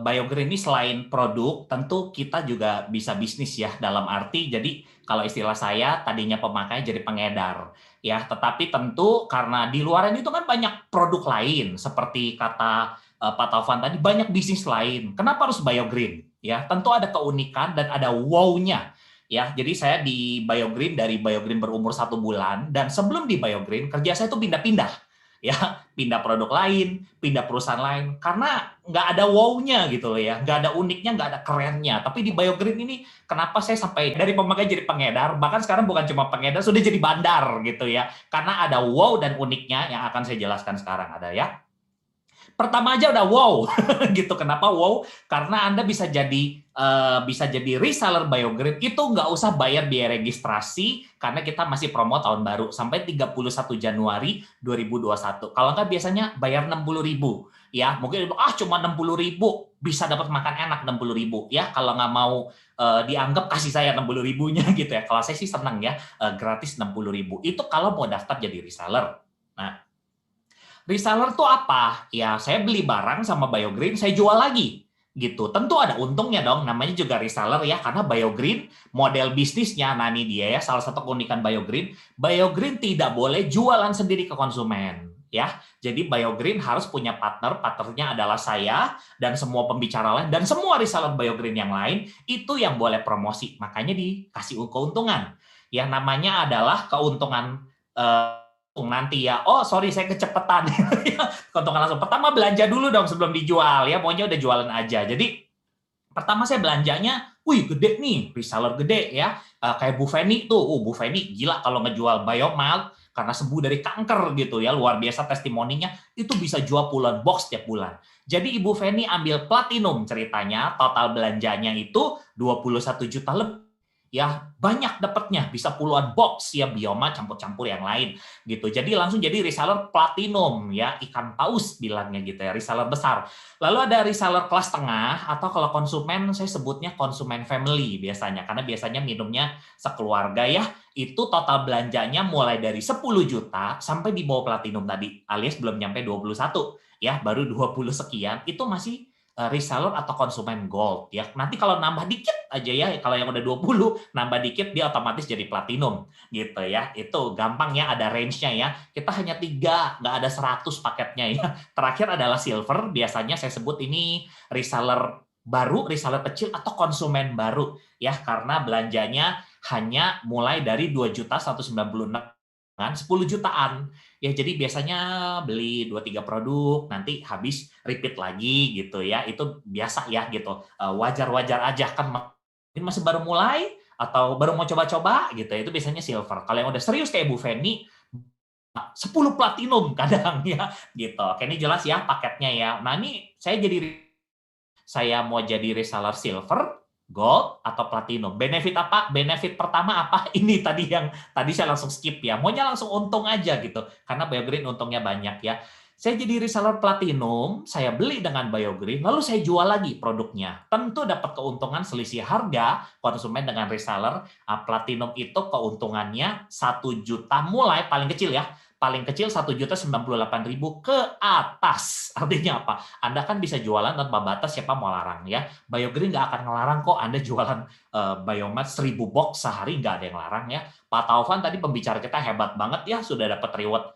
Biogreen ini selain produk, tentu kita juga bisa bisnis ya, dalam arti jadi kalau istilah saya tadinya pemakai jadi pengedar ya, tetapi tentu karena di luaran itu kan banyak produk lain seperti kata Pak Taufan tadi banyak bisnis lain. Kenapa harus Biogreen? Ya, tentu ada keunikan dan ada wow-nya. Ya, jadi saya di Biogreen dari Biogreen berumur 1 bulan dan sebelum di Biogreen kerja saya itu pindah-pindah ya, pindah produk lain, pindah perusahaan lain, karena nggak ada wow-nya gitu loh ya, nggak ada uniknya, nggak ada kerennya. Tapi di Biogreen ini, kenapa saya sampai dari pemakai jadi pengedar, bahkan sekarang bukan cuma pengedar, sudah jadi bandar gitu ya, karena ada wow dan uniknya yang akan saya jelaskan sekarang ada ya. Pertama aja udah wow gitu. Kenapa wow? Karena Anda bisa jadi reseller Biogreen itu nggak usah bayar biaya registrasi karena kita masih promo tahun baru sampai 31 Januari 2021. Kalau nggak biasanya bayar 60.000 ya. Mungkin cuma 60.000 bisa dapat makan enak 60.000 ya. Kalau nggak mau dianggap kasih saya 60.000-nya gitu ya. Kalau saya sih senang ya, gratis 60.000. Itu kalau mau daftar jadi reseller. Nah, reseller tuh apa? Ya, saya beli barang sama Biogreen, saya jual lagi. Gitu. Tentu ada untungnya dong, namanya juga reseller ya, karena Biogreen model bisnisnya, nah ini dia ya, salah satu keunikan Biogreen, Biogreen tidak boleh jualan sendiri ke konsumen. Ya, jadi Biogreen harus punya partner, partnernya adalah saya dan semua pembicara lain dan semua reseller Biogreen yang lain itu yang boleh promosi, makanya dikasih keuntungan. Yang namanya adalah keuntungan nanti ya. Oh, sorry saya kecepatan. Keuntungan langsung. Pertama belanja dulu dong sebelum dijual ya. Pokoknya udah jualan aja. Jadi pertama saya belanjanya, wih gede nih, reseller gede ya. Kayak Bu Feni tuh. Bu Feni gila kalau ngejual Biomal karena sembuh dari kanker gitu ya. Luar biasa testimoninya. Itu bisa jual puluhan box tiap bulan. Jadi Ibu Feni ambil platinum ceritanya. Total belanjanya itu 21 juta lebih ya, banyak dapatnya, bisa puluhan box ya, bioma campur-campur yang lain gitu. Jadi langsung jadi reseller platinum ya, ikan paus bilangnya gitu ya, reseller besar. Lalu ada reseller kelas tengah atau kalau konsumen saya sebutnya konsumen family biasanya, karena biasanya minumnya sekeluarga ya. Itu total belanjanya mulai dari 10 juta sampai di bawah platinum tadi, alias belum nyampe 21 ya, baru 20 sekian, itu masih reseller atau konsumen gold ya. Nanti kalau nambah dikit aja ya, kalau yang udah 20 nambah dikit dia otomatis jadi platinum gitu ya. Itu gampang ya, ada range-nya ya. Kita hanya 3, nggak ada 100 paketnya ya. Terakhir adalah silver, biasanya saya sebut ini reseller baru, reseller kecil atau konsumen baru ya, karena belanjanya hanya mulai dari 2.196 kan 10 jutaan. Ya jadi biasanya beli 2 3 produk, nanti habis repeat lagi gitu ya. Itu biasa ya gitu. Wajar-wajar aja kan mungkin masih baru mulai atau baru mau coba-coba gitu ya. Itu biasanya silver. Kalau yang udah serius kayak Bu Feni 10 platinum kadang ya gitu. Oke, ini jelas ya paketnya ya. Nah, ini saya mau jadi reseller silver, gold, atau platinum. Benefit apa? Benefit pertama apa? Ini tadi yang tadi saya langsung skip ya. Maunya langsung untung aja gitu. Karena Biogreen untungnya banyak ya. Saya jadi reseller platinum, saya beli dengan Biogreen, lalu saya jual lagi produknya. Tentu dapat keuntungan selisih harga konsumen dengan reseller. Platinum itu keuntungannya 1 juta mulai paling kecil ya. Paling kecil 1.098.000 ke atas. Artinya apa? Anda kan bisa jualan tanpa batas, siapa mau larang ya. Biogreen nggak akan ngelarang kok Anda jualan Biomat 1.000 box sehari, nggak ada yang larang ya. Pak Taufan tadi pembicara kita hebat banget ya, sudah dapat reward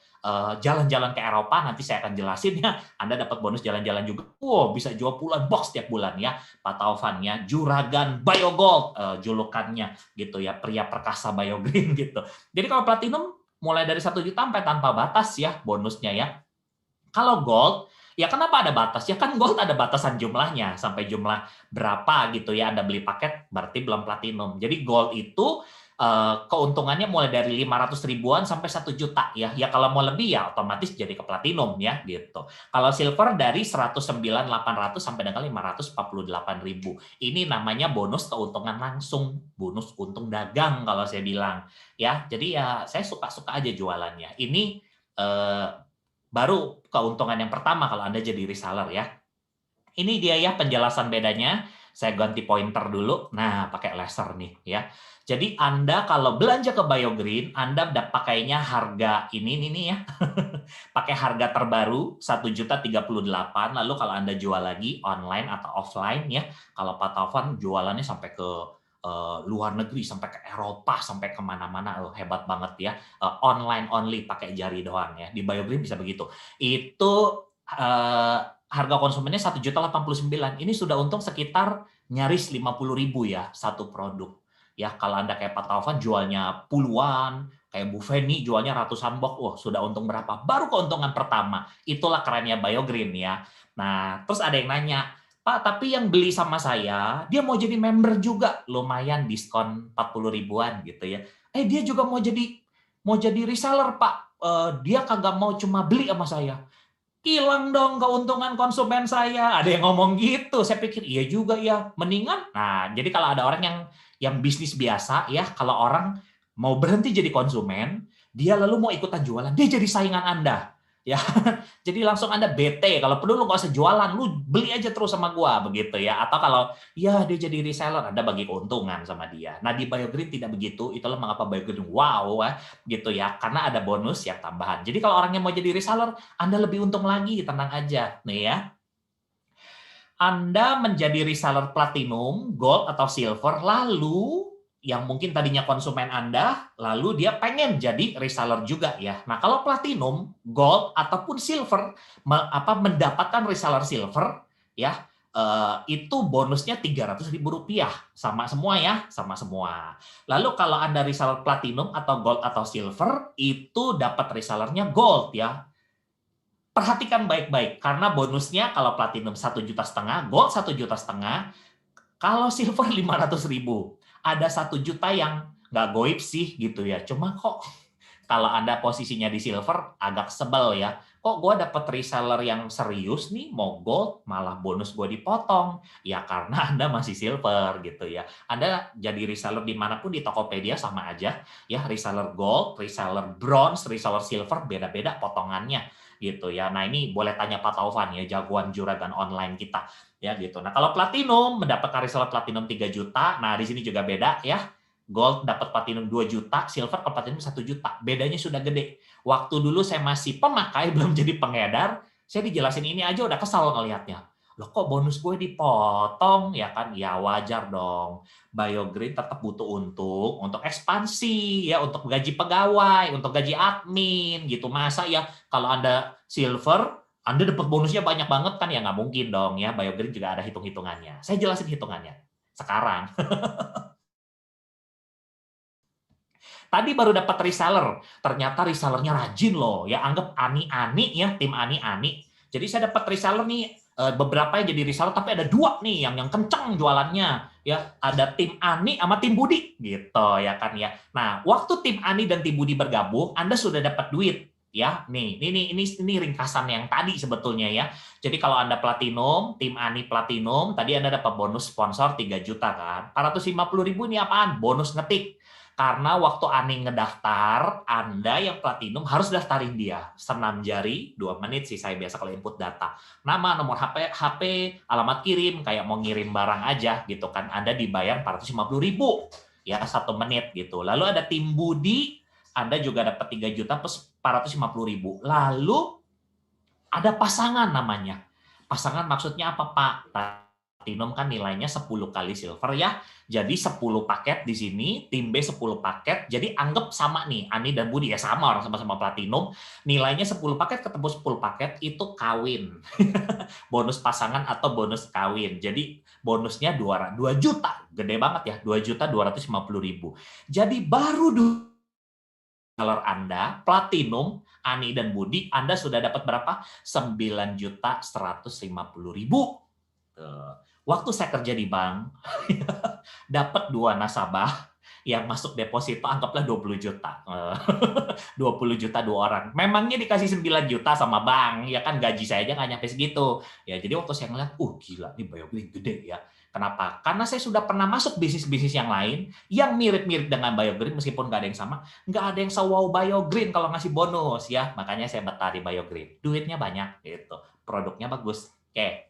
jalan-jalan ke Eropa, nanti saya akan jelasin ya. Anda dapat bonus jalan-jalan juga. Wow, bisa jual puluhan box tiap bulan ya. Pak Taufan ya, Juragan Biogold julukannya gitu ya, pria perkasa Biogreen gitu. Jadi kalau platinum mulai dari 1 juta sampai tanpa batas ya bonusnya ya. Kalau gold, ya kenapa ada batas? Ya kan gold ada batasan jumlahnya, sampai jumlah berapa gitu ya Anda beli paket, berarti belum platinum. Jadi gold itu keuntungannya mulai dari 500 ribuan sampai 1 juta ya. Ya kalau mau lebih ya otomatis jadi ke platinum ya gitu. Kalau silver dari 109.800 sampai dengan 548.000. Ini namanya bonus keuntungan langsung, bonus untung dagang kalau saya bilang ya. Jadi ya saya suka-suka aja jualannya. Ini eh, baru keuntungan yang pertama kalau Anda jadi reseller ya. Ini dia ya penjelasan bedanya. Saya ganti pointer dulu. Nah, pakai laser nih ya. Jadi Anda kalau belanja ke BioGreen, Anda pakainya harga ini nih ya. Pakai harga terbaru 1.038.000. Lalu kalau Anda jual lagi online atau offline ya, kalau Pak Taufan jualannya sampai ke luar negeri, sampai ke Eropa, sampai kemana-mana, hebat banget ya. Online only, pakai jari doang ya. Di BioGreen bisa begitu. Itu harga konsumennya 1.089.000. Ini sudah untung sekitar nyaris 50.000 ya satu produk. Ya kalau Anda kayak Pak Taufan jualnya puluhan, kayak Bu Feni jualnya ratusan box, wah sudah untung berapa? Baru keuntungan pertama. Itulah kerennya BioGreen ya. Nah, terus ada yang nanya, Pak, tapi yang beli sama saya, dia mau jadi member juga, lumayan diskon 40 ribuan gitu ya. Dia juga mau jadi reseller, Pak. Dia kagak mau cuma beli sama saya. Hilang dong keuntungan konsumen saya. Ada yang ngomong gitu. Saya pikir iya juga ya. Mendingan. Nah, jadi kalau ada orang yang bisnis biasa ya, kalau orang mau berhenti jadi konsumen, dia lalu mau ikutan jualan, dia jadi saingan Anda. Ya. Jadi langsung Anda bete. Kalau perlu lu nggak usah jualan, lu beli aja terus sama gua begitu ya. Atau kalau ya dia jadi reseller, Anda bagi keuntungan sama dia. Nah, di BioGreen tidak begitu. Itulah mengapa BioGreen wow gitu ya. Karena ada bonus yang tambahan. Jadi kalau orangnya mau jadi reseller, Anda lebih untung lagi, tenang aja nih ya. Anda menjadi reseller platinum, gold atau silver, lalu yang mungkin tadinya konsumen Anda, lalu dia pengen jadi reseller juga ya. Nah, kalau platinum, gold ataupun silver mendapatkan reseller silver ya, itu bonusnya Rp300.000, sama semua ya, sama semua. Lalu kalau Anda reseller platinum atau gold atau silver, itu dapat resellernya gold ya. Perhatikan baik-baik, karena bonusnya kalau platinum 1,5 juta, gold 1,5 juta, kalau silver 500.000. Ada 1 juta yang nggak goib sih gitu ya. Cuma kok kalau Anda posisinya di silver agak sebel ya. Kok gue dapet reseller yang serius nih, mau gold, malah bonus gue dipotong. Ya karena Anda masih silver gitu ya. Anda jadi reseller dimanapun di Tokopedia sama aja. Ya reseller gold, reseller bronze, reseller silver, beda-beda potongannya gitu ya. Nah ini boleh tanya Pak Taufan ya, jagoan juragan online kita ya gitu. Nah kalau platinum mendapatkan reseller platinum 3 juta, nah di sini juga beda ya. Gold dapat platinum 2 juta, silver ke platinum 1 juta. Bedanya sudah gede. Waktu dulu saya masih pemakai, belum jadi pengedar, saya dijelasin ini aja udah kesal ngelihatnya. Loh kok bonus gue dipotong? Ya kan, ya wajar dong. BioGreen tetap butuh untung untuk ekspansi, ya untuk gaji pegawai, untuk gaji admin, gitu. Masa ya kalau Anda silver, Anda dapat bonusnya banyak banget kan? Ya nggak mungkin dong ya. BioGreen juga ada hitung-hitungannya. Saya jelasin hitungannya sekarang. Tadi baru dapat reseller, ternyata resellernya rajin loh. Ya anggap Ani-Ani ya, tim Ani-Ani. Jadi saya dapat reseller nih, beberapa yang jadi reseller, tapi ada 2 nih yang kenceng jualannya. Ya, ada tim Ani sama tim Budi gitu ya kan ya. Nah, waktu tim Ani dan tim Budi bergabung, Anda sudah dapat duit ya. Nih, ini ringkasan yang tadi sebetulnya ya. Jadi kalau Anda platinum, tim Ani platinum, tadi Anda dapat bonus sponsor 3 juta kan. 450.000 ini apaan? Bonus ngetik. Karena waktu Ani ngedaftar, Anda yang platinum harus daftarin dia. Senam jari, 2 menit sih saya biasa kalau input data. Nama, nomor HP, alamat kirim, kayak mau ngirim barang aja gitu kan. Anda dibayar 450.000 ya 1 menit gitu. Lalu ada tim Budi, Anda juga dapat 3 juta plus 450.000. Lalu ada pasangan namanya. Pasangan maksudnya apa, Pak? Platinum kan nilainya 10 kali silver ya. Jadi 10 paket di sini, tim B 10 paket. Jadi anggap sama nih, Ani dan Budi ya sama, orang sama-sama platinum. Nilainya 10 paket ketemu 10 paket itu kawin. Bonus pasangan atau bonus kawin. Jadi bonusnya 2 juta. Gede banget ya, 2.250.000. Jadi baru kalau Anda platinum, Ani dan Budi, Anda sudah dapat berapa? 9.150.000. Waktu saya kerja di bank, dapat 2 nasabah yang masuk deposito anggaplah 20 juta. 20 juta 2 orang. Memangnya dikasih 9 juta sama bank, ya kan gaji saya aja nggak nyampe segitu. Ya, jadi waktu saya ngeliat, gila nih BioGreen gede ya. Kenapa? Karena saya sudah pernah masuk bisnis-bisnis yang lain yang mirip-mirip dengan BioGreen meskipun nggak ada yang sama. Nggak ada yang se-wow BioGreen kalau ngasih bonus ya. Makanya saya betah di BioGreen. Duitnya banyak gitu. Produknya bagus. Oke.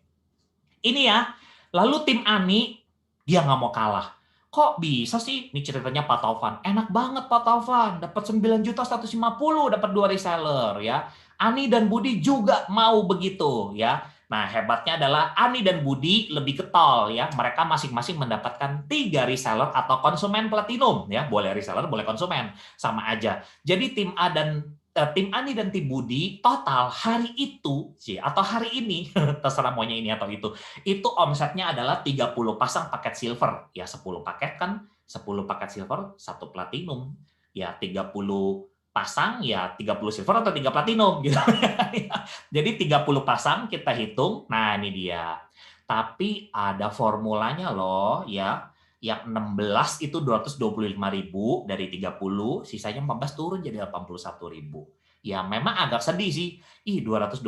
Ini ya Lalu tim Ani, dia nggak mau kalah. Kok bisa sih? Ini ceritanya Pak Taufan. Enak banget Pak Taufan, dapat 9.150.000, dapat 2 reseller ya. Ani dan Budi juga mau begitu ya. Nah, hebatnya adalah Ani dan Budi lebih getol ya. Mereka masing-masing mendapatkan 3 reseller atau konsumen platinum ya. Boleh reseller, boleh konsumen, sama aja. Jadi tim Ani dan tim Budi total hari itu sih atau hari ini terserah maunya ini atau itu omsetnya adalah 30 pasang paket silver. Ya 10 paket kan 10 paket silver, 1 platinum. Ya 30 pasang ya 30 silver atau 3 platinum gitu. Jadi 30 pasang kita hitung. Nah, ini dia. Tapi ada formulanya loh ya. Yang 16 itu 225.000 dari 30, sisanya 14 turun jadi 81.000. Ya memang agak sedih sih. 225.000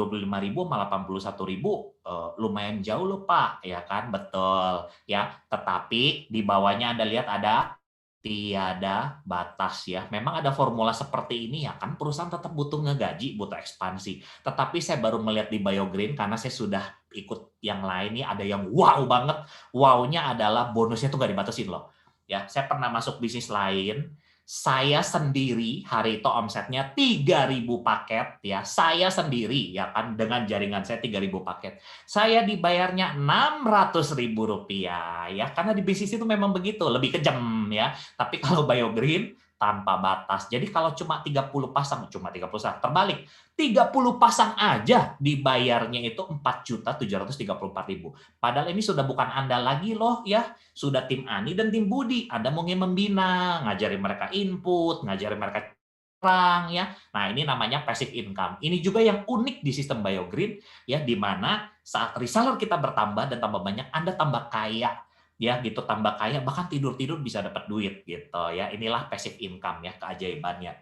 malah 81.000 lumayan jauh loh Pak, ya kan? Betul ya. Tetapi di bawahnya Anda lihat ada tiada batas ya. Memang ada formula seperti ini ya kan perusahaan tetap butuh ngegaji, butuh ekspansi. Tetapi saya baru melihat di Biogreen karena saya sudah ikut yang lain nih ada yang wow banget. Wow-nya adalah bonusnya tuh nggak dibatasin loh. Ya, saya pernah masuk bisnis lain, saya sendiri hari itu omsetnya 3.000 paket ya. Saya sendiri ya kan dengan jaringan saya 3.000 paket. Saya dibayarnya 600.000 rupiah ya karena di bisnis itu memang begitu, lebih kejam ya. Tapi kalau Biogreen tanpa batas. Jadi kalau cuma 30 pasang, cuma 30 pasang, terbalik. 30 pasang aja dibayarnya itu 4.734.000. Padahal ini sudah bukan Anda lagi loh ya, sudah tim Ani dan tim Budi. Anda mau membina, ngajarin mereka input, ngajarin mereka orang ya. Nah, ini namanya passive income. Ini juga yang unik di sistem Biogreen ya, di mana saat reseller kita bertambah dan tambah banyak, Anda tambah kaya ya gitu, tambah kaya bahkan tidur-tidur bisa dapat duit gitu ya. Inilah passive income ya, keajaibannya.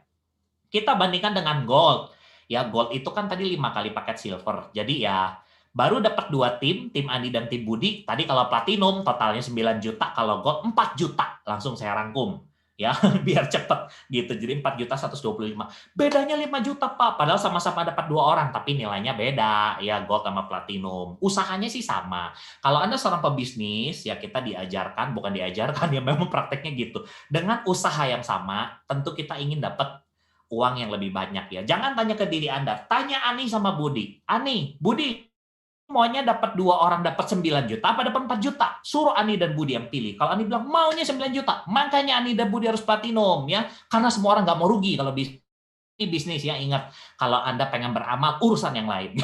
Kita bandingkan dengan gold. Ya, gold itu kan tadi 5 kali paket silver. Jadi ya baru dapat 2 tim Andi dan tim Budi. Tadi kalau platinum totalnya 9 juta, kalau gold 4 juta. Langsung saya rangkum. Ya, biar cepet gitu. Jadi 4.125. Bedanya 5 juta, Pak. Padahal sama-sama dapat 2 orang, tapi nilainya beda. Ya, gold sama platinum. Usahanya sih sama. Kalau Anda seorang pebisnis, ya kita diajarkan, bukan diajarkan, ya memang prakteknya gitu. Dengan usaha yang sama, tentu kita ingin dapat uang yang lebih banyak ya. Jangan tanya ke diri Anda, tanya Ani sama Budi. Ani, Budi, maunya dapat 2 orang dapat 9 juta apa dapat 4 juta? Suruh Ani dan Budi yang pilih. Kalau Ani bilang maunya 9 juta, makanya Ani dan Budi harus platinum ya. Karena semua orang nggak mau rugi kalau bisnis ya. Ingat, kalau Anda pengen beramal, urusan yang lain.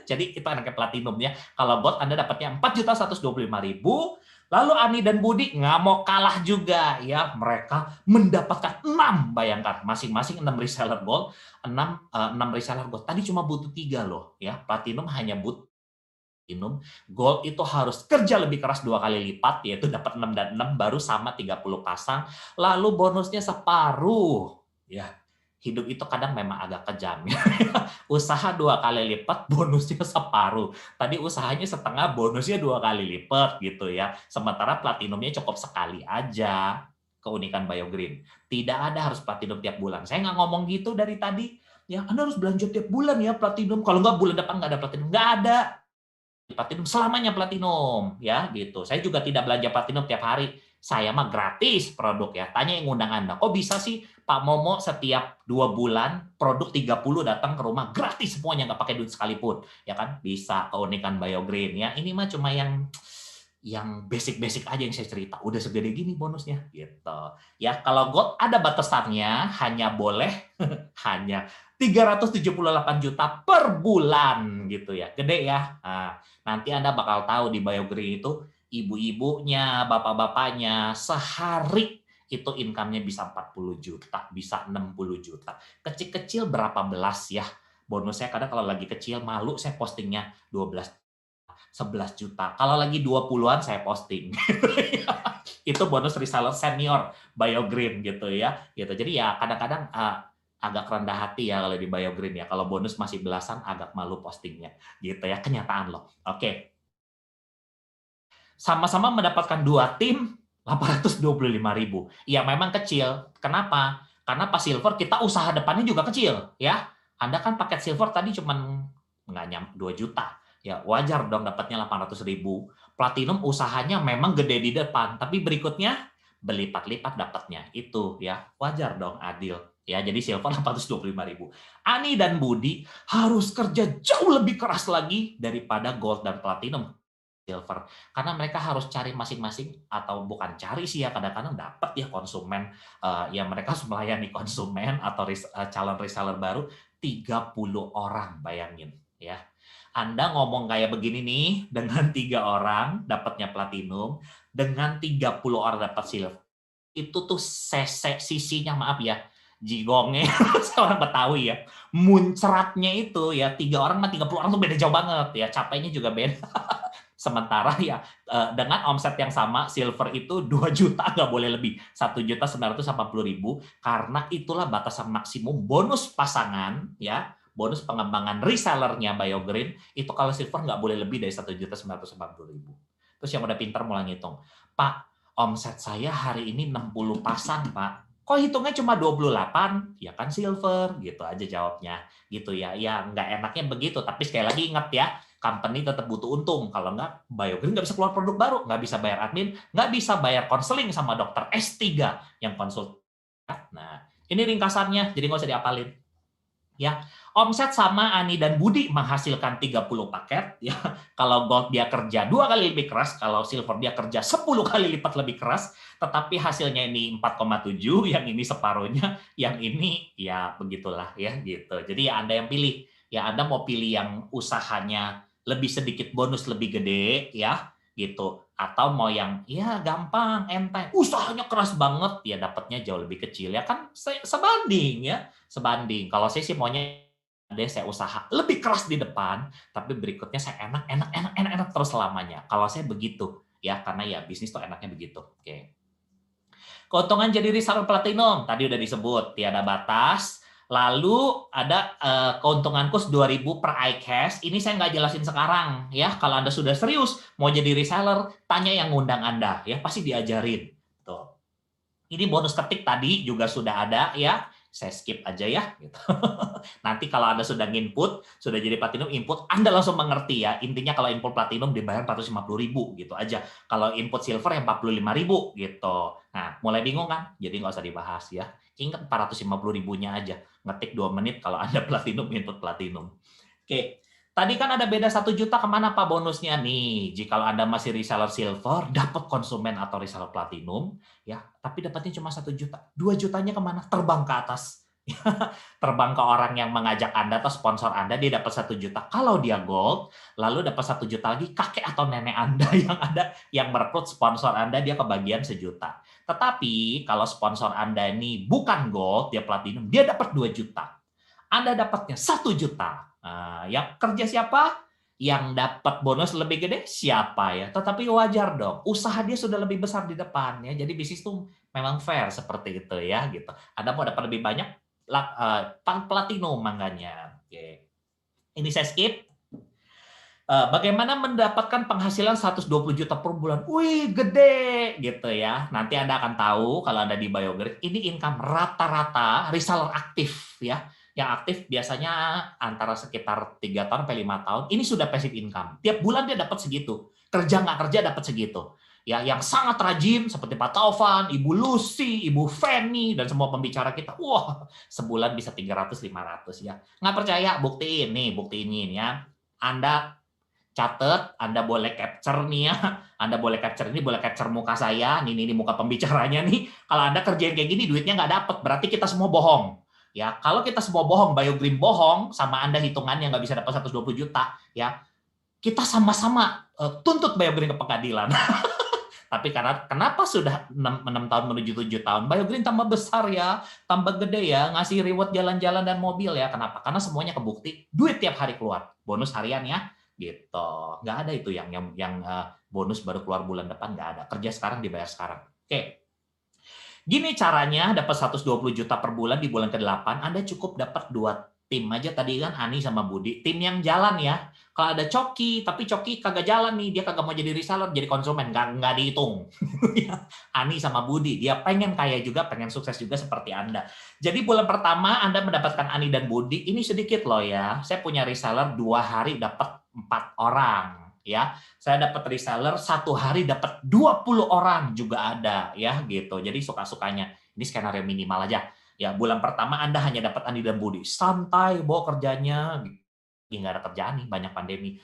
Jadi kita anaknya platinum ya. Kalau bot Anda dapatnya 4.125.000, lalu Ani dan Budi nggak mau kalah juga ya. Mereka mendapatkan 6, bayangkan masing-masing 6 reseller gold, 6 reseller gold. Tadi cuma butuh 3 loh ya. Platinum hanya butuh platinum, gold itu harus kerja lebih keras 2 kali lipat, yaitu dapat 6 dan 6 baru sama 30 pasang, lalu bonusnya separuh. Ya, hidup itu kadang memang agak kejam ya. Usaha 2 kali lipat, bonusnya separuh. Tadi usahanya setengah, bonusnya 2 kali lipat gitu ya. Sementara platinumnya cukup sekali aja. Keunikan Biogreen. Tidak ada harus platinum tiap bulan. Saya nggak ngomong gitu dari tadi. Ya, Anda harus belanja tiap bulan ya platinum. Kalau nggak bulan depan nggak ada platinum. Nggak ada platinum selamanya platinum ya gitu. Saya juga tidak belanja platinum tiap hari. Saya mah gratis produk ya. Tanya yang ngundang Anda. Kok bisa sih Pak Momo setiap 2 bulan produk 30 datang ke rumah gratis semuanya nggak pakai duit sekalipun. Ya kan? Bisa keunikan Biogreen ya. Ini mah cuma yang basic-basic aja yang saya cerita. Udah segede gini bonusnya gitu. Ya, kalau gold ada batasannya, hanya boleh hanya 378 juta per bulan gitu ya. Gede ya. Nah, nanti Anda bakal tahu di Biogreen itu ibu-ibunya, bapak-bapaknya sehari itu income-nya bisa 40 juta, bisa 60 juta. Kecil-kecil berapa belas ya. Bonusnya kadang kalau lagi kecil malu saya postingnya 12 11 juta. Kalau lagi 20-an saya posting. Itu bonus reseller senior Biogreen gitu ya. Gitu. Jadi ya kadang-kadang agak rendah hati ya kalau di Biogreen ya. Kalau bonus masih belasan agak malu postingnya. Gitu ya, kenyataan loh. Oke. Sama-sama mendapatkan 2 tim 825.000. Ya memang kecil. Kenapa? Karena pas silver kita usaha depannya juga kecil ya. Anda kan paket silver tadi cuma nggak 2 juta. Ya wajar dong dapatnya 800.000. Platinum usahanya memang gede di depan, tapi berikutnya berlipat-lipat dapatnya. Itu ya, wajar dong, adil. Ya, jadi silver 825.000. Ani dan Budi harus kerja jauh lebih keras lagi daripada gold dan platinum silver. Karena mereka harus cari masing-masing, atau bukan cari sih ya, kadang-kadang dapat ya konsumen, ya mereka harus melayani konsumen atau calon reseller baru 30 orang, bayangin ya. Anda ngomong kayak begini nih, dengan 3 orang dapatnya platinum, dengan 30 orang dapat silver. Itu tuh sisinya, maaf ya, jigongnya seorang Betawi ya, muncratnya itu ya, 3 orang sama 30 orang tuh beda jauh banget ya, capeknya juga beda. Sementara ya dengan omset yang sama, silver itu 2 juta nggak boleh lebih, 1.980.000, karena itulah batasan maksimum bonus pasangan ya, bonus pengembangan resellernya Biogreen itu kalau silver nggak boleh lebih dari 1.980.000. Terus yang udah pintar mulai ngitung, Pak, omset saya hari ini 60 pasang, Pak. Kok hitungnya cuma 28? Ya kan silver, gitu aja jawabnya. Gitu ya. Ya nggak enaknya begitu, tapi sekali lagi ingat ya, company tetap butuh untung. Kalau nggak, Biogreen nggak bisa keluar produk baru, nggak bisa bayar admin, nggak bisa bayar konseling sama dokter S3 yang konsul. Nah, ini ringkasannya, jadi nggak usah diapalin. Ya, omset sama Ani dan Budi menghasilkan 30 paket ya. Kalau gold dia kerja 2 kali lebih keras, kalau silver dia kerja 10 kali lipat lebih keras, tetapi hasilnya ini 4,7, yang ini separuhnya, yang ini ya begitulah ya gitu. Jadi ya Anda yang pilih. Ya Anda mau pilih yang usahanya lebih sedikit bonus lebih gede ya gitu, atau mau yang ya gampang enteng usahanya keras banget ya dapatnya jauh lebih kecil ya kan, sebanding ya, sebanding. Kalau saya sih maunya deh, saya usaha lebih keras di depan, tapi berikutnya saya enak enak enak enak enak terus selamanya. Kalau saya begitu ya, karena ya bisnis tuh enaknya begitu. Oke. Keuntungan jadi reseller platinum tadi udah disebut, tiada batas. Lalu ada keuntungan kurs 2.000 per iCash. Ini saya nggak jelasin sekarang ya. Kalau Anda sudah serius mau jadi reseller, tanya yang ngundang Anda ya, pasti diajarin. Tuh. Ini bonus ketik tadi juga sudah ada ya. Saya skip aja ya. Gitu. Nanti kalau Anda sudah input, sudah jadi platinum input, Anda langsung mengerti ya. Intinya kalau input platinum dibayar 450.000 gitu aja. Kalau input silver yang 45.000 gitu. Nah, mulai bingung kan? Jadi nggak usah dibahas ya. Ingat 450.000-nya aja. Ngetik 2 menit kalau Anda platinum, input platinum. Oke. Tadi kan ada beda 1 juta, kemana Pak bonusnya nih? Jika Anda masih reseller silver, dapat konsumen atau reseller platinum, ya, tapi dapatnya cuma 1 juta. 2 jutanya kemana? Terbang ke atas. Terbang ke orang yang mengajak Anda atau sponsor Anda, dia dapat 1 juta. Kalau dia gold, lalu dapat 1 juta lagi, kakek atau nenek Anda yang ada, yang merekrut sponsor Anda, dia kebagian 1 juta. Tetapi kalau sponsor Anda ini bukan gold, dia platinum, dia dapat 2 juta. Anda dapatnya 1 juta. Yang kerja siapa? Yang dapat bonus lebih gede siapa ya? Tetapi wajar dong, usaha dia sudah lebih besar di depan ya. Jadi bisnis itu memang fair seperti itu ya gitu. Anda mau dapat lebih banyak platinum makanya. Oke. Ini saya skip. Bagaimana mendapatkan penghasilan 120 juta per bulan? Wih, gede gitu ya. Nanti Anda akan tahu kalau Anda di Biogreen, ini income rata-rata reseller aktif ya. Yang aktif biasanya antara sekitar 3 tahun sampai 5 tahun. Ini sudah passive income. Tiap bulan dia dapat segitu. Kerja nggak kerja dapat segitu. Ya, yang sangat rajin seperti Pak Taufan, Ibu Lucy, Ibu Feni, dan semua pembicara kita, wah, sebulan bisa 300-500 ya. Nggak percaya? Buktiin nih, buktiin ini ya. Anda catat, Anda boleh capture nih ya. Anda boleh capture ini, boleh capture muka saya. Ini muka pembicaranya nih. Kalau Anda kerjain kayak gini, duitnya nggak dapet. Berarti kita semua bohong. Ya, kalau kita semua bohong, Biogreen bohong, sama Anda hitungannya nggak bisa dapat 120 juta, ya, kita sama-sama tuntut Biogreen ke pengadilan. Tapi karena kenapa sudah 6 tahun menuju 7 tahun, Biogreen tambah besar ya, tambah gede ya, ngasih reward jalan-jalan dan mobil ya. Kenapa? Karena semuanya kebukti, duit tiap hari keluar, bonus harian ya, gitu. Nggak ada itu yang bonus baru keluar bulan depan, nggak ada. Kerja sekarang dibayar sekarang. Oke. Gini caranya dapat 120 juta per bulan di bulan ke-8, Anda cukup dapat 2 tim aja tadi kan, Ani sama Budi. Tim yang jalan ya. Kalau ada Coki, tapi Coki kagak jalan nih, dia kagak mau jadi reseller, jadi konsumen, nggak dihitung. Ani sama Budi, dia pengen kaya juga, pengen sukses juga seperti Anda. Jadi bulan pertama Anda mendapatkan Ani dan Budi, ini sedikit loh ya. Saya punya reseller 2 hari dapat 4 orang. ya. Saya dapat reseller 1 hari dapat 20 orang juga ada ya gitu. Jadi suka-sukanya. Ini skenario minimal aja. Ya, bulan pertama Anda hanya dapat Andi dan Budi. Santai bawa kerjanya. Nggak ada kerjaan nih, banyak pandemi.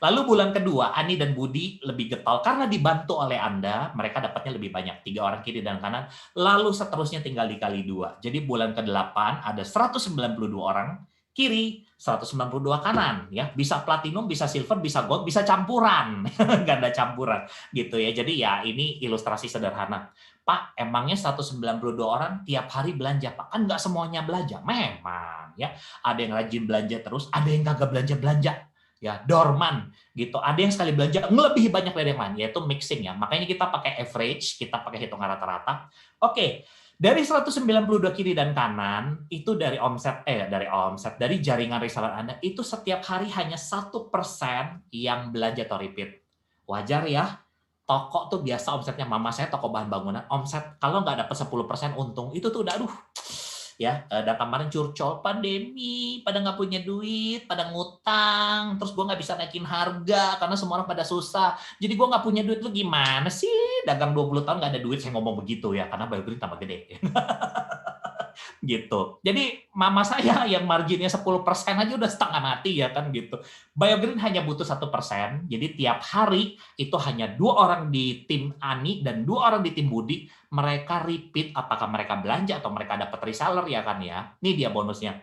Lalu bulan kedua, Ani dan Budi lebih getol karena dibantu oleh Anda, mereka dapatnya lebih banyak, 3 orang kiri dan kanan, lalu seterusnya tinggal dikali 2. Jadi bulan ke-8 ada 192 orang kiri, 192 kanan, ya. Bisa platinum, bisa silver, bisa gold, bisa campuran. Ganda campuran gitu ya. Jadi ya ini ilustrasi sederhana. Pak, emangnya 192 orang tiap hari belanja, Pak? Kan nggak semuanya belanja. Memang ya, ada yang rajin belanja terus, ada yang kagak belanja-belanja, ya dorman gitu. Ada yang sekali belanja melebihi banyak dari yang lain, yaitu mixing ya. Makanya kita pakai average, kita pakai hitungan rata-rata. Oke, dari 192 kiri dan kanan itu dari jaringan reseller Anda itu setiap hari hanya 1% yang belanja atau repeat. Wajar ya. Toko tuh biasa omsetnya, mama saya toko bahan bangunan, omset kalau nggak dapat 10% untung itu tuh udah aduh ya, dan kemarin curcol pandemi, pada nggak punya duit, pada ngutang, terus gue nggak bisa naikin harga karena semua orang pada susah. Jadi gue nggak punya duit, lu gimana sih? Dagang 20 tahun nggak ada duit, saya ngomong begitu ya, karena Biogreen tambah gede. Gitu. Jadi mama saya yang marginnya 10% aja udah setengah mati ya kan gitu. Biogreen hanya butuh 1%, jadi tiap hari itu hanya 2 orang di tim Ani dan 2 orang di tim Budi, mereka repeat apakah mereka belanja atau mereka dapat reseller ya kan ya. Ini dia bonusnya.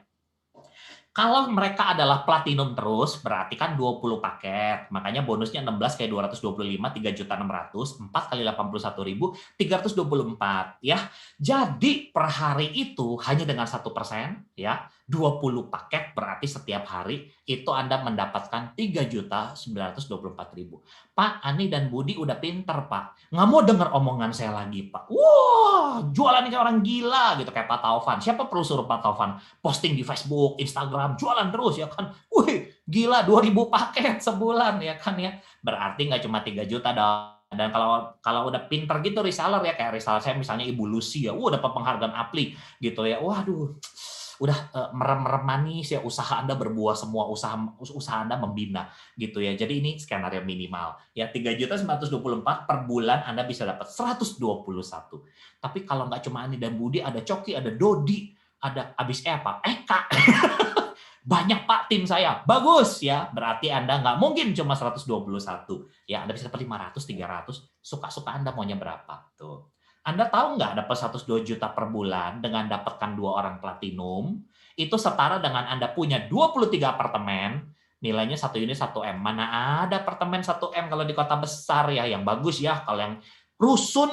Kalau mereka adalah platinum terus, berarti kan 20 paket. Makanya bonusnya 16 kayak 225, 3.600, 4 kali 81.000, 324 ya. Jadi per hari itu hanya dengan 1% ya, 20 paket berarti setiap hari itu Anda mendapatkan 3.924.000. Pak, Ani dan Budi udah pinter, Pak. Nggak mau dengar omongan saya lagi, Pak. Wah, jualan kayak orang gila gitu kayak Pak Taufan. Siapa perlu suruh Pak Taufan posting di Facebook, Instagram, jualan terus ya kan. Wih, gila 2.000 paket sebulan ya kan ya. Berarti nggak cuma 3 juta dong. Dan kalau udah pinter gitu reseller ya, kayak reseller saya misalnya Ibu Lucy ya, dapat penghargaan APLI gitu ya. Waduh, udah merem-merem manis ya, usaha Anda berbuah semua, usaha Anda membina gitu ya. Jadi ini skenario minimal. Ya 3.924 per bulan Anda bisa dapat 121. Tapi kalau nggak cuma Ani dan Budi, ada Coki, ada Dodi, ada abis apa? Eka. Banyak Pak tim saya. Bagus ya. Berarti Anda nggak mungkin cuma 121. Ya, Anda bisa dapat 500, 300. Suka-suka Anda maunya berapa. Tuh. Anda tahu nggak dapat 102 juta per bulan dengan dapatkan 2 orang platinum, itu setara dengan Anda punya 23 apartemen, nilainya 1 unit 1 M. Mana ada apartemen 1 M kalau di kota besar ya, yang bagus ya. Kalau yang rusun,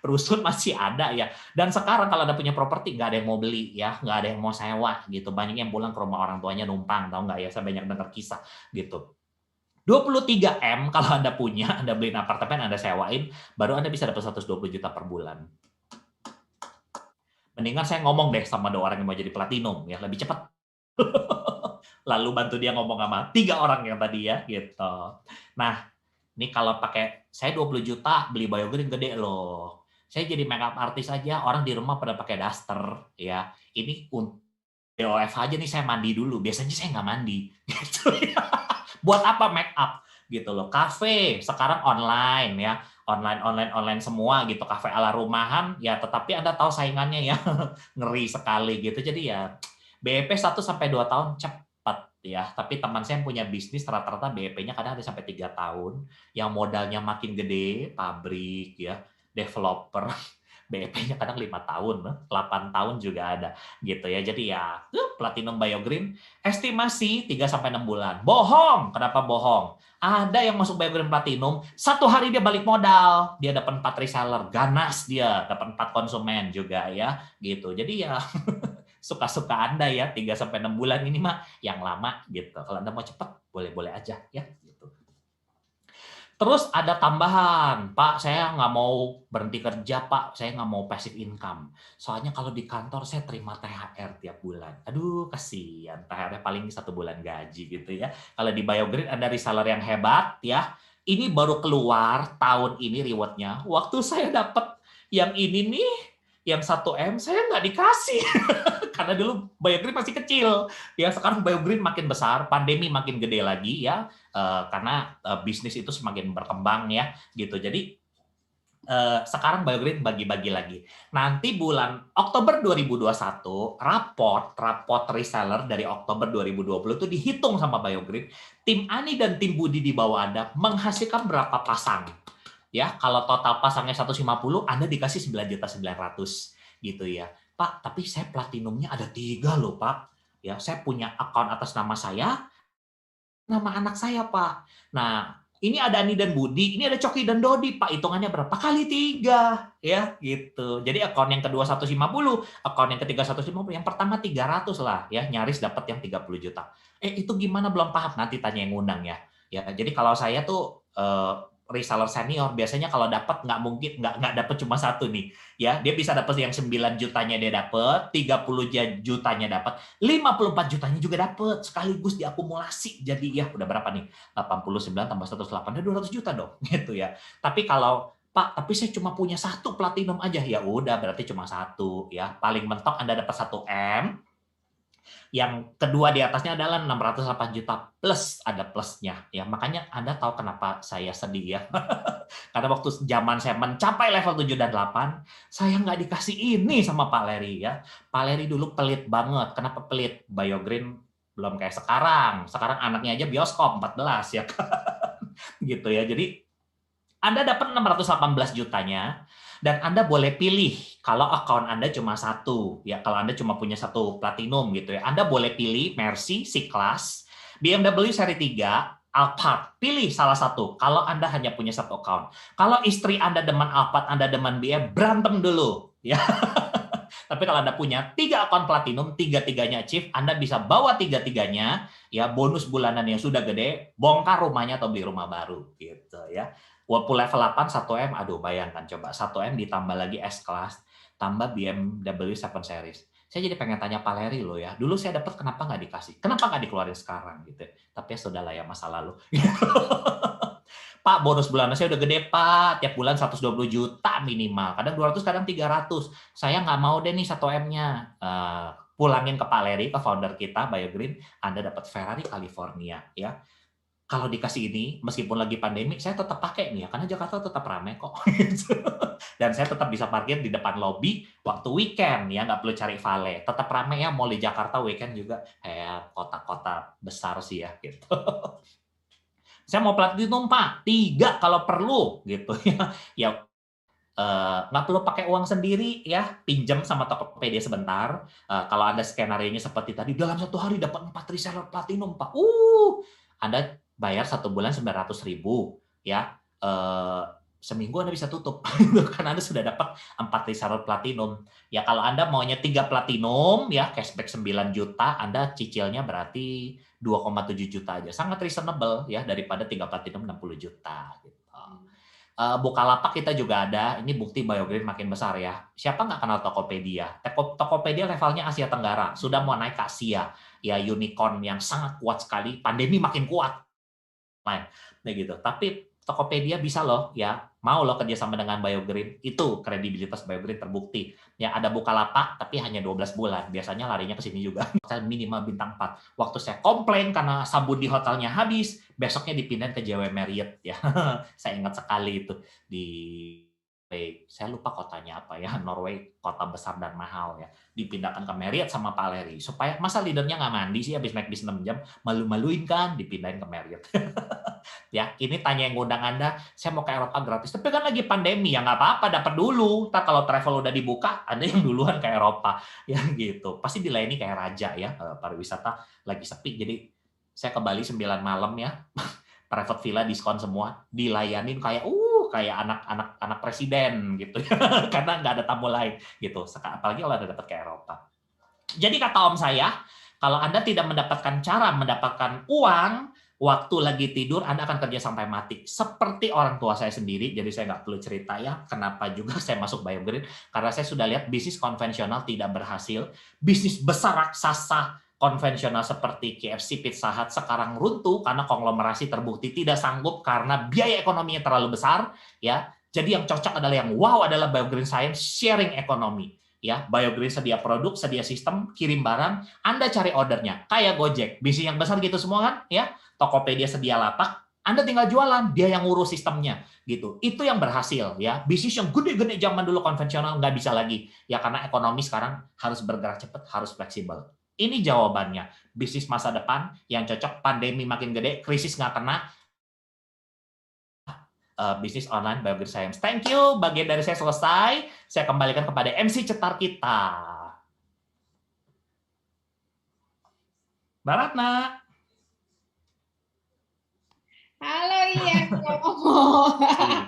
rusun masih ada ya. Dan sekarang kalau Anda punya properti, nggak ada yang mau beli ya, nggak ada yang mau sewa gitu. Banyak yang pulang ke rumah orang tuanya numpang, tahu nggak ya? Saya banyak dengar kisah gitu. 23 M kalau Anda punya, Anda beliin apartemen, Anda sewain, baru Anda bisa dapat 120 juta per bulan. Mendingan saya ngomong deh sama 2 orang yang mau jadi platinum, ya lebih cepat. Lalu bantu dia ngomong sama 3 orang yang tadi ya, gitu. Nah, ini kalau pakai, saya 20 juta beli Biogreen gede loh. Saya jadi makeup artis aja, orang di rumah pada pakai daster, ya. Ini BOF aja nih saya mandi dulu, biasanya saya nggak mandi, gitu ya. Buat apa make up gitu loh. Kafe sekarang online ya, online semua gitu, kafe ala rumahan ya, tetapi Anda tahu saingannya ya. Ngeri sekali gitu. Jadi ya BEP 1 sampai 2 tahun cepat ya, tapi teman saya yang punya bisnis rata-rata BEP-nya kadang ada sampai 3 tahun, yang modalnya makin gede, pabrik ya, developer. BEP-nya kadang 5 tahun, 8 tahun juga ada gitu ya. Jadi ya Platinum Biogreen estimasi 3 sampai 6 bulan. Bohong. Kenapa bohong? Ada yang masuk Biogreen Platinum, 1 hari dia balik modal, dia dapat 4 reseller, ganas dia, dapat 4 konsumen juga ya, gitu. Jadi ya suka-suka Anda ya, 3 sampai 6 bulan ini mah yang lama gitu. Kalau Anda mau cepat, boleh-boleh aja ya gitu. Terus ada tambahan, Pak, saya nggak mau berhenti kerja, Pak. Saya nggak mau passive income. Soalnya kalau di kantor saya terima THR tiap bulan. Aduh, kasihan. THR paling 1 bulan gaji gitu ya. Kalau di Biogreen ada reseller yang hebat ya. Ini baru keluar tahun ini reward-nya. Waktu saya dapat yang ini nih, yang 1M saya nggak dikasih. Karena dulu BioGreen masih kecil. Ya, sekarang BioGreen makin besar, pandemi makin gede lagi ya, karena bisnis itu semakin berkembang ya, gitu. Jadi sekarang BioGreen bagi-bagi lagi. Nanti bulan Oktober 2021, raport reseller dari Oktober 2020 itu dihitung sama BioGreen. Tim Ani dan tim Budi di bawah Anda menghasilkan berapa pasang. Ya, kalau total pasangnya 150, Anda dikasih 9.900.000 gitu ya. Pak, tapi saya platinumnya ada 3 loh, Pak. Ya, saya punya akun atas nama saya, nama anak saya, Pak. Nah, ini ada Ani dan Budi, ini ada Coki dan Dodi, Pak. Hitungannya berapa? Kali 3, ya, gitu. Jadi akun yang kedua 150, akun yang ketiga 150, yang pertama 300 lah, ya, nyaris dapat yang 30 juta. Itu gimana belum paham? Nanti tanya yang ngundang ya. Ya, jadi kalau saya tuh reseller senior biasanya kalau dapat nggak mungkin nggak dapat cuma satu nih, ya. Dia bisa dapat yang 9 jutanya dia dapat, 30 jutanya dapat, 54 jutanya juga dapat sekaligus diakumulasi. Jadi ya udah berapa nih? 89 tambah 108, 200 juta dong gitu ya. Tapi kalau Pak, tapi saya cuma punya satu platinum aja, ya udah berarti cuma satu ya. Paling mentok Anda dapat 1M, yang kedua di atasnya adalah 608 juta plus ada plusnya ya. Makanya Anda tahu kenapa saya sedih ya. Karena waktu zaman saya mencapai level 7 dan 8, saya nggak dikasih ini sama Pak Leri ya. Pak Leri dulu pelit banget. Kenapa pelit? BioGreen belum kayak sekarang. Sekarang anaknya aja bioskop 14 ya kan. Gitu ya. Jadi Anda dapat 618 jutanya, dan Anda boleh pilih kalau akun Anda cuma satu, ya kalau Anda cuma punya satu platinum gitu ya, Anda boleh pilih Mercy, C-Class, BMW seri 3, Alphard, pilih salah satu kalau Anda hanya punya satu akun. Kalau istri Anda demen Alphard, Anda demen BM, berantem dulu. Ya. Tapi kalau Anda punya 3 akun platinum, tiga-tiganya achieve, Anda bisa bawa tiga-tiganya, ya bonus bulanan yang sudah gede, bongkar rumahnya atau beli rumah baru gitu ya. Walaupun level 8 1M, aduh bayangkan coba 1M ditambah lagi S-Class, tambah BMW 7 Series. Saya jadi pengen tanya Pak Leri loh ya, dulu saya dapat kenapa nggak dikasih? Kenapa nggak dikeluarin sekarang gitu? Tapi ya sudahlah ya masa lalu. Pak, bonus bulanan saya udah gede, Pak. Tiap bulan 120 juta minimal. Kadang 200, kadang 300. Saya nggak mau deh nih 1M-nya. Pulangin ke Pak Leri, ke founder kita, BioGreen, Anda dapat Ferrari California. Ya. Kalau dikasih ini, meskipun lagi pandemi, saya tetap pakai nih ya, karena Jakarta tetap ramai kok. Dan saya tetap bisa parkir di depan lobi waktu weekend, ya nggak perlu cari valet. Tetap ramai ya, mall di Jakarta weekend juga. Kota-kota besar sih ya, gitu. Saya mau platinum Pak, 3 kalau perlu gitu ya. Ya nggak perlu pakai uang sendiri ya, pinjam sama Tokopedia sebentar. Kalau Anda skenario-nya seperti tadi, dalam 1 hari dapat 4 reseller platinum Pak. Anda bayar 1 bulan 900.000 ya. Seminggu Anda bisa tutup karena Anda sudah dapat 4 reseller platinum. Ya kalau Anda maunya 3 platinum ya, cashback 9 juta, Anda cicilnya berarti 2,7 juta aja. Sangat reasonable ya daripada 3 platinum 60 juta gitu. Bukalapak kita juga ada, ini bukti BioGreen makin besar ya. Siapa nggak kenal Tokopedia? Tokopedia levelnya Asia Tenggara, sudah mau naik ke Asia. Ya unicorn yang sangat kuat sekali, pandemi makin kuat. Nah gitu. Tapi Tokopedia bisa loh ya, mau loh kerjasama dengan BioGreen, itu kredibilitas BioGreen terbukti. Ya ada Bukalapak tapi hanya 12 bulan, biasanya larinya ke sini juga. Minimal bintang 4. Waktu saya komplain karena sabun di hotelnya habis, besoknya dipindahin ke JW Marriott ya. Saya ingat sekali itu di saya lupa kotanya apa ya, Norway, kota besar dan mahal ya. Dipindahkan ke Marriott sama Pak Leri. Supaya masa leadernya nggak mandi sih habis naik bis 6 jam, malu-maluin kan dipindahin ke Marriott. Ya, ini tanya yang ngundang Anda, saya mau ke Eropa gratis. Tapi kan lagi pandemi, ya nggak apa-apa, dapat dulu. Ntar kalau travel udah dibuka, Anda yang duluan ke Eropa. Ya gitu. Pasti dilayani kayak raja ya, pariwisata lagi sepi. Jadi saya ke Bali 9 malam ya, private villa diskon semua, dilayanin kayak anak presiden gitu ya. Karena nggak ada tamu lain gitu. Apalagi kalau Anda dapat ke Eropa. Jadi kata om saya, kalau Anda tidak mendapatkan cara mendapatkan uang, waktu lagi tidur, Anda akan kerja sampai mati. Seperti orang tua saya sendiri, jadi saya nggak perlu cerita ya, kenapa juga saya masuk BioGreen, karena saya sudah lihat bisnis konvensional tidak berhasil, bisnis besar raksasa konvensional seperti KFC, Pizza Hut sekarang runtuh karena konglomerasi terbukti tidak sanggup karena biaya ekonominya terlalu besar, ya. Jadi yang cocok adalah yang wow adalah BioGreen Science sharing ekonomi. Ya, BioGreen sedia produk, sedia sistem, kirim barang, Anda cari ordernya. Kayak Gojek, bisnis yang besar gitu semua kan, ya. Tokopedia sedia lapak, Anda tinggal jualan, dia yang ngurus sistemnya gitu. Itu yang berhasil ya. Bisnis yang gede-gede zaman dulu konvensional nggak bisa lagi. Ya karena ekonomi sekarang harus bergerak cepat, harus fleksibel. Ini jawabannya. Bisnis masa depan yang cocok, pandemi makin gede, krisis nggak kena, bisnis online BioGreen Science. Thank you, bagian dari saya selesai. Saya kembalikan kepada MC Cetar kita. Mbak Ratna. Halo, iya, Komomo.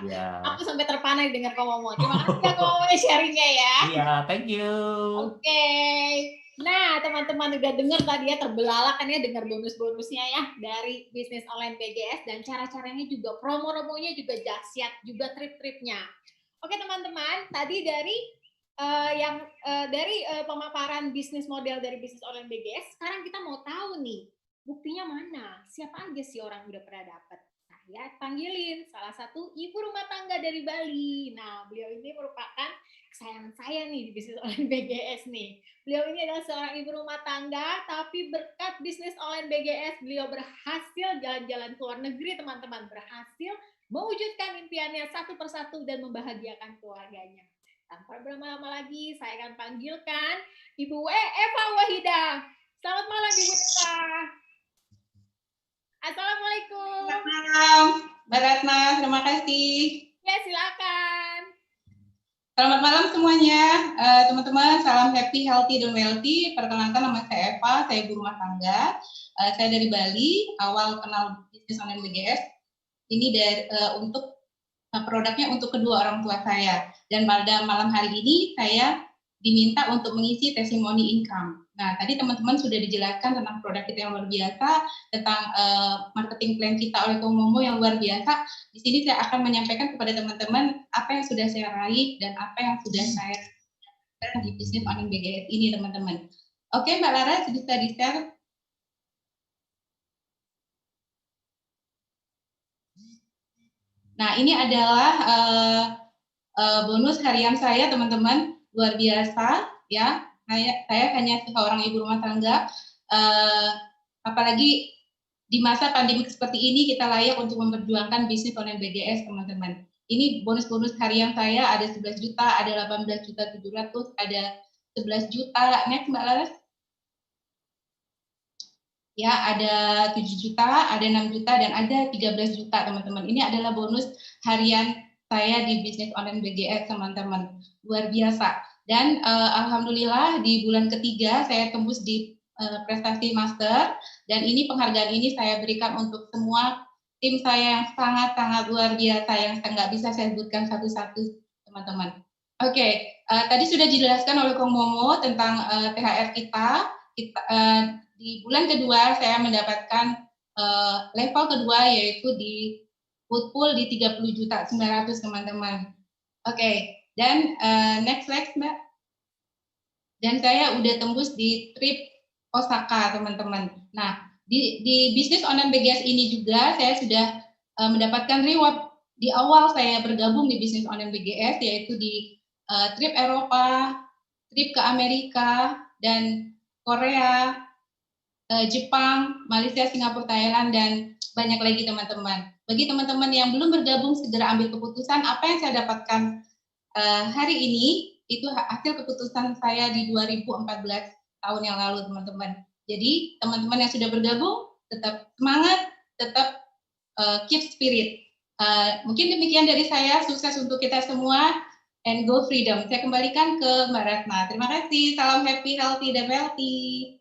Iya. Aku sampai terpana dengar Komomo. Terima kasih ya Komomo sharingnya ya. Iya, thank you. Oke. Nah, teman-teman udah dengar tadi ya, terbelalak kan ya dengar bonus-bonusnya ya dari bisnis online BGS, dan cara-caranya juga, promo-promonya juga dahsyat, juga trip-tripnya. Oke teman-teman, tadi dari pemaparan bisnis model dari bisnis online BGS, sekarang kita mau tahu nih, buktinya mana? Siapa aja sih orang yang udah pernah dapat? Nah ya, panggilin salah satu ibu rumah tangga dari Bali. Nah, beliau ini merupakan kesayangan saya nih di bisnis online BGS nih. Beliau ini adalah seorang ibu rumah tangga, tapi berkat bisnis online BGS, beliau berhasil jalan-jalan ke luar negeri, teman-teman. Berhasil mewujudkan impiannya satu persatu dan membahagiakan keluarganya. Tanpa berlama-lama lagi, saya akan panggilkan Ibu Eva Wahidah. Selamat malam, Ibu Eva. Assalamualaikum. Selamat malam, Mbak Ratna. Terima kasih. Ya, silakan. Selamat malam semuanya, teman-teman. Salam happy, healthy, dan wealthy. Perkenalkan, nama saya Eva. Saya ibu rumah tangga. Saya dari Bali. Awal kenal bisnis online BGS ini untuk produknya untuk kedua orang tua saya. Dan pada malam hari ini saya diminta untuk mengisi testimoni income. Nah, tadi teman-teman sudah dijelaskan tentang produk kita yang luar biasa, tentang marketing plan kita oleh Komomo yang luar biasa. Di sini saya akan menyampaikan kepada teman-teman apa yang sudah saya raih dan apa yang sudah saya lakukan di bisnis online BGS ini, teman-teman. Oke, Mbak Lara, bisa di-share? Nah, ini adalah bonus harian saya, teman-teman, luar biasa ya. Saya hanya seorang ibu rumah tangga, apalagi di masa pandemi seperti ini kita layak untuk memperjuangkan bisnis online BGS, teman-teman. Ini bonus-bonus harian saya, ada 11 juta, ada 18.700.000, ada 11 juta. Next, Mbak Laras. Ya, ada 7 juta, ada 6 juta, dan ada 13 juta, teman-teman. Ini adalah bonus harian saya di bisnis online BGS, teman-teman. Luar biasa. Dan alhamdulillah di bulan ketiga saya tembus di prestasi master, dan ini penghargaan ini saya berikan untuk semua tim saya yang sangat-sangat luar biasa, yang nggak bisa saya sebutkan satu-satu, teman-teman. Oke, tadi sudah dijelaskan oleh Komomo tentang THR kita di bulan kedua saya mendapatkan level kedua, yaitu di Woodpool di 30.900.000, teman-teman. Oke. Dan next slide, Mbak. Dan saya udah tembus di trip Osaka, teman-teman. Nah, di bisnis online BGS ini juga saya sudah mendapatkan reward di awal saya bergabung di bisnis online BGS, yaitu di trip Eropa, trip ke Amerika, dan Korea, Jepang, Malaysia, Singapura, Thailand, dan banyak lagi, teman-teman. Bagi teman-teman yang belum bergabung, segera ambil keputusan. Apa yang saya dapatkan hari ini itu hasil keputusan saya di 2014 tahun yang lalu, teman-teman. Jadi teman-teman yang sudah bergabung tetap semangat, tetap keep spirit. Mungkin demikian dari saya. Sukses untuk kita semua, and go freedom. Saya kembalikan ke Mbak Ratna. Terima kasih. Salam happy, healthy, dan wealthy.